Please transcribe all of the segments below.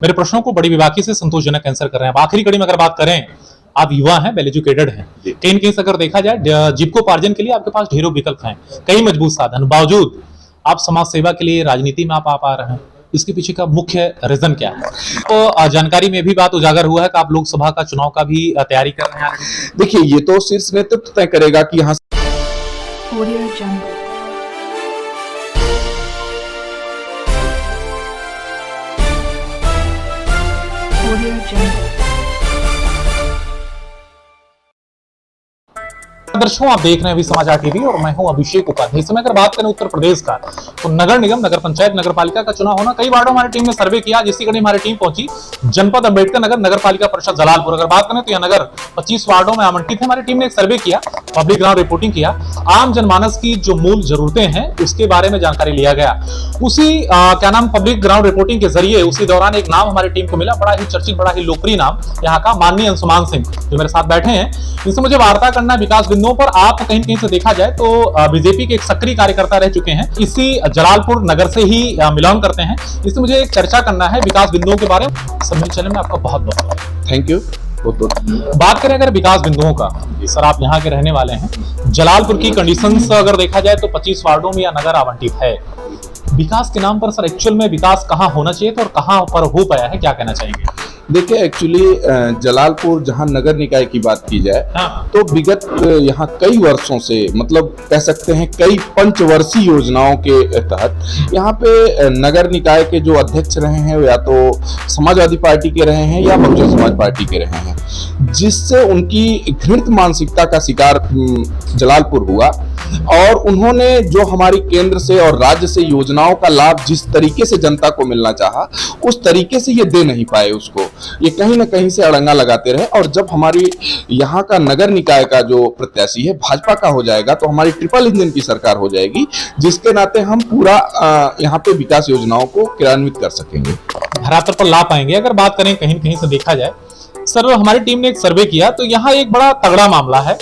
मेरे प्रश्नों को बड़ी बेबाकी से संतोषजनक आंसर कर रहे हैं। अब आखिरी कड़ी में अगर बात करें, आप युवा हैं, वेल एजुकेटेड हैं, कहीं न कहीं से अगर देखा जाए जीविकोपार्जन के लिए आपके पास ढेरों विकल्प हैं, कई मजबूत साधन, बावजूद आप समाज सेवा के लिए राजनीति में आप आ पा रहे हैं। इसके पीछे का मुख्य रीजन क्या है? तो जानकारी में भी बात उजागर हुआ है कि आप लोकसभा का चुनाव का भी तैयारी कर रहे हैं। देखिए, ये तो शीर्ष नेतृत्व तय करेगा कि यहाँ दर्शकों, आप देख रहे हैं अभी समाचार टीवी और मैं हूं अभिषेक उपाध्याय। इस समय अगर बात करें उत्तर प्रदेश का, तो नगर निगम, नगर पंचायत, नगर पालिका का चुनाव होना, कई वार्डों हमारी टीम ने सर्वे किया, जिसकी कड़ी हमारी टीम पहुंची जनपद अंबेडकर नगर, नगर पालिका परिषद जलालपुर। अगर बात करें तो यह नगर 25 वार्डों में आवंटित है। हमारी टीम ने एक सर्वे किया, पब्लिक ग्राउंड रिपोर्टिंग किया, आम जनमानस की जो मूल जरूरतें हैं उसके बारे में जानकारी लिया गया। उसी पब्लिक ग्राउंड रिपोर्टिंग के जरिए उसी दौरान एक नाम हमारी टीम को मिला, बड़ा ही चर्चित, बड़ा ही लोकप्रिय नाम, यहाँ का माननीय अंशुमान सिंह, जो मेरे साथ बैठे हैं। इनसे मुझे वार्ता करना है विकास बिंदुओं पर। आप कहीं से देखा जाए तो बीजेपी के एक सक्रिय कार्यकर्ता रह चुके हैं, इसी जलालपुर नगर से ही बिलोंग करते हैं। इससे मुझे एक चर्चा करना है विकास बिंदुओं के बारे में। सम्मेलन चैनल में आपका बहुत बहुत थैंक यू। बात करें अगर विकास बिंदुओं का, सर आप यहाँ के रहने वाले हैं, जलालपुर की कंडीशंस अगर देखा जाए तो 25 वार्डों में यह नगर आवंटित है। विकास के नाम पर सर एक्चुअल में विकास कहाँ होना चाहिए था और कहाँ पर हो पाया है, क्या कहना चाहेंगे? देखिए, एक्चुअली जलालपुर जहां नगर निकाय की बात की जाए, तो विगत यहाँ कई वर्षों से, मतलब कह सकते हैं कई पंचवर्षीय योजनाओं के तहत यहाँ पे नगर निकाय के जो अध्यक्ष रहे हैं, या तो समाजवादी पार्टी के रहे हैं या बहुजन समाज पार्टी के रहे हैं, जिससे उनकी घृणित मानसिकता का शिकार जलालपुर हुआ। और उन्होंने जो हमारी केंद्र से और राज्य से योजनाओं का लाभ जिस तरीके से जनता को मिलना चाहा, उस तरीके से ये दे नहीं पाए उसको। ये कहीं ना कहीं से अड़ंगा लगाते रहे। और जब हमारी यहाँ का नगर निकाय का जो प्रत्याशी है भाजपा का हो जाएगा, तो हमारी ट्रिपल इंजन की सरकार हो जाएगी, जिसके नाते हम पूरा यहाँ पे विकास योजनाओं को क्रियान्वित कर सकेंगे, धरातल पर ला पाएंगे। अगर बात करें कहीं कहीं से देखा जाए, सर हमारी टीम ने एक सर्वे किया, तो यहाँ एक बड़ा तगड़ा मामला है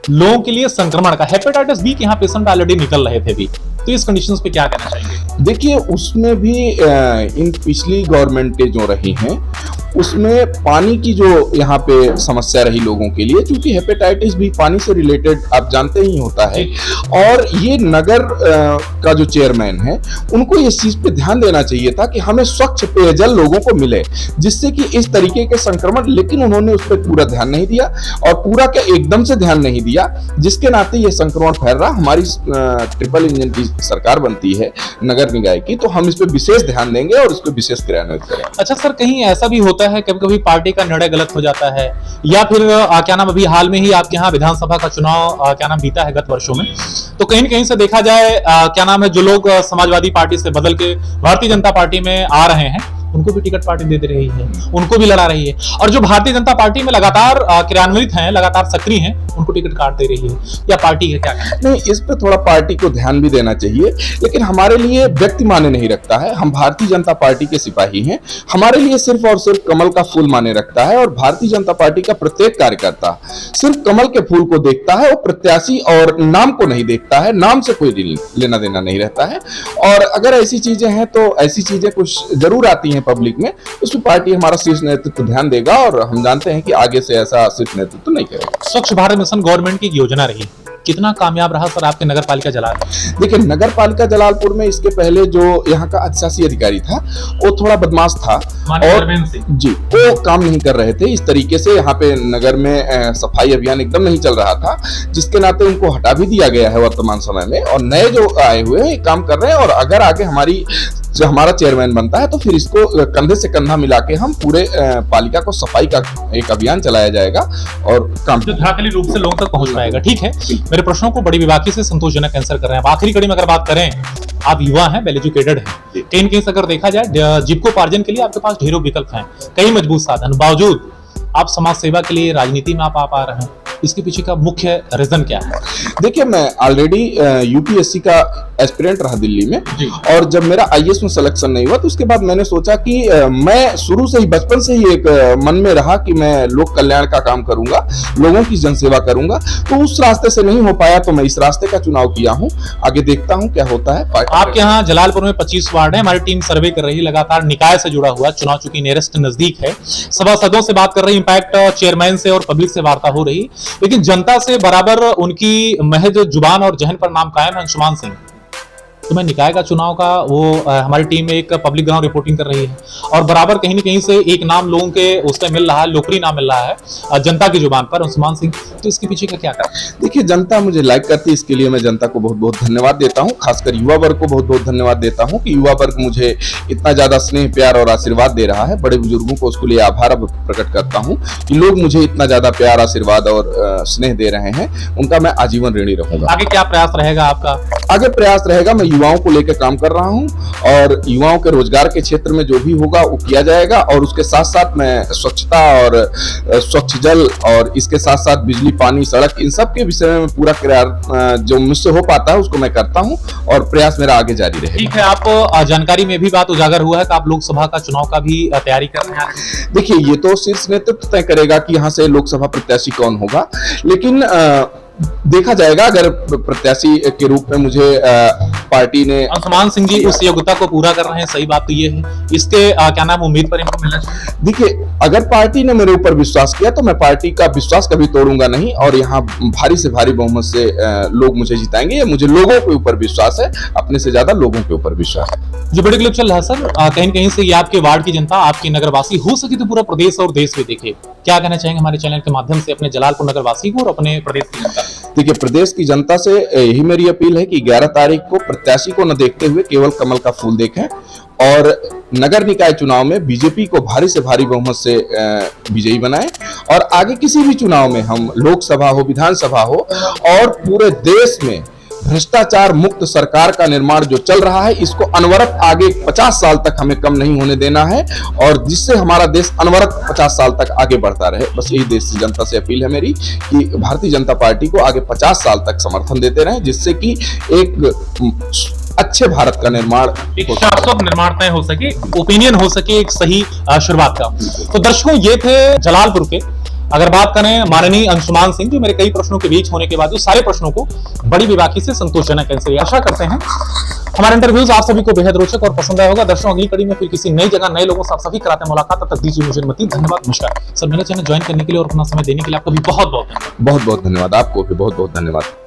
लोगों के लिए संक्रमण का। हेपेटाइटिस बी के यहाँ पेशेंट ऑलरेडी निकल रहे थे भी, तो इस कंडीशंस पे क्या कहना चाहेंगे? देखिए, उसमें भी इन पिछली गवर्नमेंट जो रही हैं, उसमें पानी की जो यहाँ पे समस्या रही लोगों के लिए, क्योंकि हेपेटाइटिस भी पानी से रिलेटेड आप जानते ही होता है। और ये नगर का जो चेयरमैन है, उनको इस चीज पे ध्यान देना चाहिए था कि हमें स्वच्छ पेयजल लोगों को मिले, जिससे कि इस तरीके के संक्रमण, लेकिन उन्होंने उस पर पूरा ध्यान नहीं दिया, और पूरा क्या एकदम से ध्यान नहीं दिया, जिसके नाते ये संक्रमण फैल रहा। हमारी ट्रिपल इंजन की सरकार बनती है नगर निकाय की, तो हम इस पे विशेष ध्यान देंगे और इसको विशेष क्रियान्वित करेंगे। अच्छा सर, कहीं ऐसा भी होता है कभी कभी पार्टी का निर्णय गलत हो जाता है, या फिर अभी हाल में ही आपके यहाँ विधानसभा का चुनाव बीता है गत वर्षों में, तो कहीं न कहीं से देखा जाए जो लोग समाजवादी पार्टी से बदल के भारतीय जनता पार्टी में आ रहे हैं, उनको भी टिकट पार्टी दे रही है, उनको भी लड़ा रही है, और जो भारतीय जनता पार्टी में लगातार क्रियान्वित हैं, लगातार सक्रिय हैं, उनको टिकट काट दे रही है, या पार्टी है क्या? नहीं, इस पे थोड़ा पार्टी को ध्यान भी देना चाहिए, लेकिन हमारे लिए व्यक्ति माने नहीं रखता है। हम भारतीय जनता पार्टी के सिपाही हैं, हमारे लिए सिर्फ और सिर्फ कमल का फूल माने रखता है। और भारतीय जनता पार्टी का प्रत्येक कार्यकर्ता सिर्फ कमल के फूल को देखता है, वो प्रत्याशी और नाम को नहीं देखता है, नाम से कोई लेना देना नहीं रहता है। और अगर ऐसी चीजें हैं, तो ऐसी चीजें कुछ जरूर आती हैं पब्लिक में, उसमें पार्टी हमारा शीर्ष नेतृत्व ध्यान देगा, और हम जानते हैं कि आगे से ऐसा शीर्ष नेतृत्व नहीं करेगा। स्वच्छ भारत मिशन गवर्नमेंट की योजना रही, कितना कामयाब रहा सर आपके नगर पालिका जलालपुर? देखिए, नगर पालिका जलालपुर में इसके पहले जो यहाँ का अधिशासी अधिकारी था, वो थोड़ा बदमाश था, और जी, वो काम नहीं कर रहे थे इस तरीके से। यहाँ पे नगर में सफाई अभियान एकदम नहीं चल रहा था, जिसके नाते उनको हटा भी दिया गया है वर्तमान समय में, और नए जो आए हुए हैं काम कर रहे हैं। और अगर आगे हमारा चेयरमैन बनता है, तो फिर इसको कंधे से कंधा मिला के हम पूरे पालिका को सफाई का एक अभियान चलाया जाएगा, और काम प्रभावी रूप से लोगों तक पहुंच पाएगा। ठीक है, मेरे प्रश्नों को बड़ी बेबाकी से संतोषजनक आंसर कर रहे हैं। अब आखिरी कड़ी में अगर बात करें, आप युवा हैं, वेल एजुकेटेड हैं, कहीं न कहीं से अगर देखा जाए जीविकोपार्जन के लिए आपके पास ढेरों विकल्प हैं, कई मजबूत साधन, बावजूद आप समाज सेवा के लिए राजनीति में आप आ पा रहे हैं। इसके पीछे का मुख्य रीजन क्या है? देखिए, मैं ऑलरेडी यूपीएससी का एस्पिरेंट रहा दिल्ली में, और जब मेरा आईएएस में सिलेक्शन नहीं हुआ तो उसके बाद मैंने सोचा कि मैं शुरू से ही, बचपन से ही एक मन में रहा कि मैं लोक कल्याण का काम करूंगा, लोगों की जनसेवा करूंगा। तो उस रास्ते से नहीं हो पाया तो मैं इस रास्ते का चुनाव किया हूं। आगे देखता हूं क्या होता है। आपके यहाँ जलालपुर में 25 वार्ड है, हमारी टीम सर्वे कर रही है, लगातार निकाय से जुड़ा हुआ, चुनाव चूंकि नियरेस्ट नजदीक है, सभासदों से बात कर रही, इंपैक्ट चेयरमैन से और पब्लिक से वार्ता हो रही, लेकिन जनता से बराबर उनकी महज जुबान और जहन पर नाम कायम है अंशुमान सिंह। तो मैं निकाय का चुनाव का हमारी टीम एक पब्लिक ग्राउंड रिपोर्टिंग कर रही है, और बराबर कहीं न कहीं से एक नाम लोगों के उससे मिल रहा है, लोकरी नाम मिल रहा है जनता की जुबान पर, अंशुमान सिंह। तो इसके पीछे का क्या कारण? देखिए, जनता मुझे लाइक करती है, इसके लिए मैं जनता को बहुत बहुत धन्यवाद देता हूं। खासकर युवा वर्ग को बहुत बहुत धन्यवाद देता हूं कि युवा वर्ग मुझे इतना ज्यादा स्नेह, प्यार और आशीर्वाद दे रहा है। बड़े बुजुर्गों को उसके लिए आभार प्रकट करता हूं कि लोग मुझे इतना ज्यादा प्यार, आशीर्वाद और स्नेह दे रहे हैं, उनका मैं आजीवन ऋणी रहूंगा। आगे क्या प्रयास रहेगा आपका? आगे प्रयास रहेगा, मैं युवाओं को लेकर काम कर रहा हूं, और युवाओं के रोजगार के क्षेत्र में जो भी होगा वो किया जाएगा, और उसके साथ साथ मैं स्वच्छता और स्वच्छ जल, और इसके साथ साथ बिजली, पानी, सड़क, इन सब के विषय में पूरा जो मुझसे हो पाता है उसको मैं करता हूं, और प्रयास मेरा आगे जारी रहेगा। ठीक है, आप जानकारी में भी बात उजागर हुआ है कि आप लोकसभा का चुनाव का भी तैयारी कर रहे हैं। देखिए, ये तो शीर्ष नेतृत्व तय करेगा कि यहाँ से लोकसभा प्रत्याशी कौन होगा, लेकिन देखा जाएगा। अगर प्रत्याशी के रूप में मुझे पार्टी ने, अंशुमान सिंह जी उस योग्यता को पूरा कर रहे हैं, सही बात तो ये है, इसके क्या नाम उम्मीद पर इनको मिलना चाहिए? देखिए, अगर पार्टी ने मेरे ऊपर विश्वास किया तो मैं पार्टी का विश्वास कभी तोड़ूंगा नहीं, और यहाँ भारी से भारी बहुमत से लोग मुझे जिताएंगे। ये मुझे लोगों के ऊपर विश्वास है, अपने से ज्यादा लोगों के ऊपर विश्वास है। जो बड़े क्लिप चल रहा है सर, कहीं कहीं से ये आपके वार्ड की जनता, आपकी नगरवासी, हो सके तो पूरा प्रदेश और देश भी देखे, क्या कहना चाहेंगे हमारे चैनल के माध्यम से अपने जलालपुर नगरवासी को और अपने प्रदेश की जनता? देखिए, प्रदेश की जनता से यही मेरी अपील है कि 11 तारीख को प्रत्याशी को न देखते हुए केवल कमल का फूल देखें, और नगर निकाय चुनाव में बीजेपी को भारी से भारी बहुमत से विजयी बनाएं, और आगे किसी भी चुनाव में, हम लोकसभा हो, विधानसभा हो, और पूरे देश में भ्रष्टाचार मुक्त सरकार का निर्माण जो चल रहा है, इसको अनवरत आगे 50 साल तक हमें कम नहीं होने देना है, और जिससे हमारा देश अनवरत 50 साल तक आगे बढ़ता रहे। बस यही देश की जनता से अपील है मेरी कि भारतीय जनता पार्टी को आगे 50 साल तक समर्थन देते रहें, जिससे कि एक अच्छे भारत का निर्माण, एक शाश्वत निर्माण तय हो सके, ओपिनियन हो सके, एक सही शुरुआत का। तो दर्शकों, ये थे जलालपुर के, अगर बात करें माननीय अंशुमान सिंह, जो मेरे कई प्रश्नों के बीच होने के बाद सारे प्रश्नों को बड़ी बेबाकी से संतोषजनक है। आशा करते हैं हमारे इंटरव्यूज आप सभी को बेहद रोचक और पसंद आया होगा। दर्शकों, अगली कड़ी में फिर किसी नई जगह, नए लोगों से आप सभी कराते हैं मुलाकात। तब तक दीजिए मुझे अनुमति। धन्यवाद, नमस्कार सर। मेरे चैनल ज्वाइन करने के लिए और अपना समय देने के लिए आपका भी बहुत बहुत धन्यवाद। आपको भी बहुत बहुत धन्यवाद।